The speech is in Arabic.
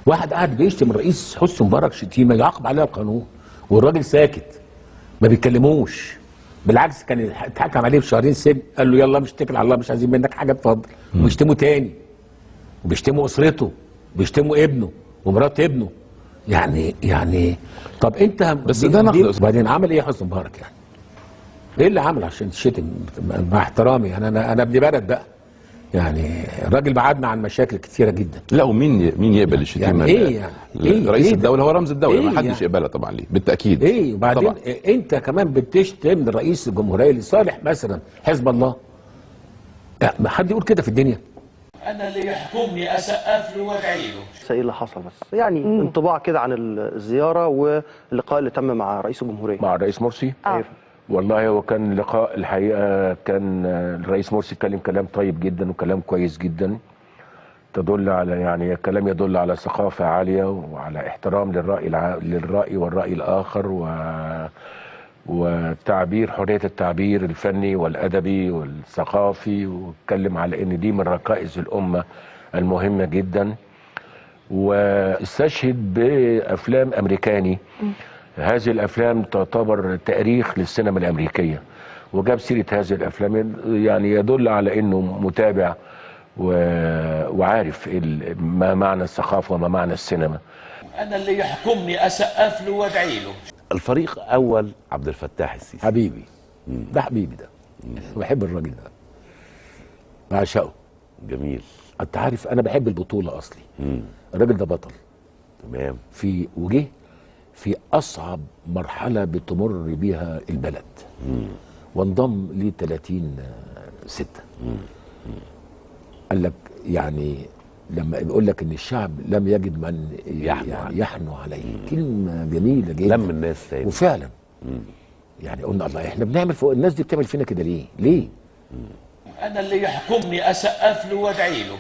واحد قاعد بيشتم الرئيس حسني مبارك شتيمه يعاقب عليها القانون والراجل ساكت ما بيتكلموش. بالعكس كان اتحكم عليه بشهرين سجن، قال له يلا مش اتكل على الله مش عايزين منك حاجه اتفضل. وبيشتموا تاني وبيشتموا اسرته وبيشتموا ابنه ومرات ابنه. يعني طب انت بس ده نقد. وبعدين عمل ايه حسني مبارك يعني؟ ايه اللي عمل عشان تشتم؟ مع احترامي يعني انا ابن بلد بقى، يعني الراجل بعدنا عن مشاكل كتيره جدا. لا ومين يقبل الشتيمه؟ يعني ايه يعني؟ إيه رئيس إيه الدوله هو رمز الدوله، ما حدش يعني؟ يقبلها طبعا ليه بالتاكيد. ايه وبعدين طبعا. انت كمان بتشتم رئيس الجمهوريه لصالح مثلا حزب الله. ما حد يقول كده في الدنيا. انا اللي يحكمني اسقف له وادعي له. ايه اللي حصل بس يعني انطباع كده عن الزياره واللقاء اللي تم مع رئيس الجمهوريه مع الرئيس مرسي. والله هو كان لقاء الحقيقه، كان الرئيس مرسي اتكلم كلام طيب جدا وكلام كويس جدا، تدل على يعني الكلام يدل على ثقافه عاليه وعلى احترام للراي والراي الاخر وتعبير حريه التعبير الفني والادبي والثقافي، واتكلم على ان دي من ركائز الامه المهمه جدا، واستشهد بافلام امريكاني. هذه الافلام تعتبر تاريخ للسينما الامريكيه، وجاب سيره هذه الافلام، يعني يدل على انه متابع وعارف ما معنى الثقافه وما معنى السينما. انا اللي يحكمني اسقف له وادعي له. الفريق اول عبد الفتاح السيسي حبيبي ده حبيبي ده بحب الراجل ده بعشقه. جميل. انت عارف انا بحب البطوله اصلي. الراجل ده بطل تمام. وجه في اصعب مرحله بتمر بيها البلد وانضم ل 30/6. قال لك يعني لما بيقول لك ان الشعب لم يجد من يحنو عليه، كلمه جميله جدا. لم الناس تاني وفعلا يعني قلنا الله احنا بنعمل فوق الناس دي بتعمل فينا كده ليه؟ انا اللي يحكمني اسقف له وادعي له.